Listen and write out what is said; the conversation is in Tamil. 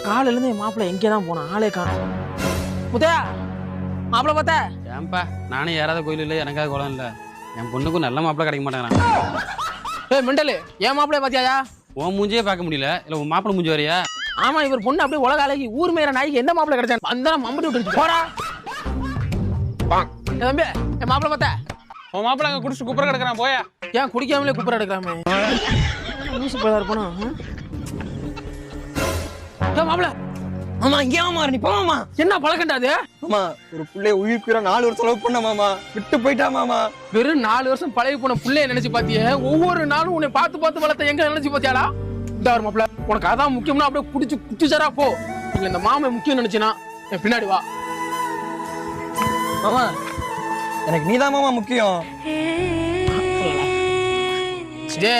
காலையில இருந்து என் மாப்பிள்ளை எங்கே தான் போனான், ஆளே காணும். முத்தையா, மாப்பிள்ளை பார்த்தா? ஏன்பா நானே ஏறாத கோயில் இல்லை, எனக்காக குளம் இல்லை. என் பொண்ணுக்கும் நல்ல மாப்பிள்ளை கிடைக்க மாட்டேங்கிறான். ஏய் மெண்டலு, என் மாப்பிள்ளைய பார்த்தியாயா? உன் மூஞ்சியே பார்க்க முடியல, இல்லை உன் மாப்பிள்ளை மூஞ்சி வரையா? ஆமா, இவர் பொண்ணு அப்படியே உலக அழகி ஊர் மேற நாய்க்கு எந்த மாப்பிள்ளை கிடைச்சான் அந்த மம்பட்டி விட்டு போறா. தம்பி, என் மாப்பிள்ளை பார்த்தா? உன் மாப்பிள்ள அங்க குடிச்சு குப்புற கிடக்குறான், போயா. ஏன் குடிக்காமலே குப்புற எடுக்கலாமே? லூசு போயதா இருப்பானா? மாப்பிள்ள, மாமா இங்கே மாமா நீ போமாமா. என்ன பழக்கண்டாது? மாமா ஒரு பிள்ளைய உயிர்க்குற 4 வருஷம் செலவு பண்ண மாமா, விட்டு போயிட்டா மாமா. வெறும் 4 வருஷம் பழகி போன பிள்ளைய நினைச்சு பாத்தியே, ஒவ்வொரு நாளும் உன்னை பார்த்து பார்த்து வளர்த்த எங்க நினைச்சு பாத்தியாடா? இந்த ஒரு மாப்பிள்ள, உனக்கு அதான் முக்கியம்னா அப்படியே குடிச்சு குட்டிச்சாரா போ. இல்ல இந்த மாமை முக்கியம் நினைச்சினா என் பின்னாடி வா. மாமா எனக்கு நீதான் மாமா முக்கியம். சரி.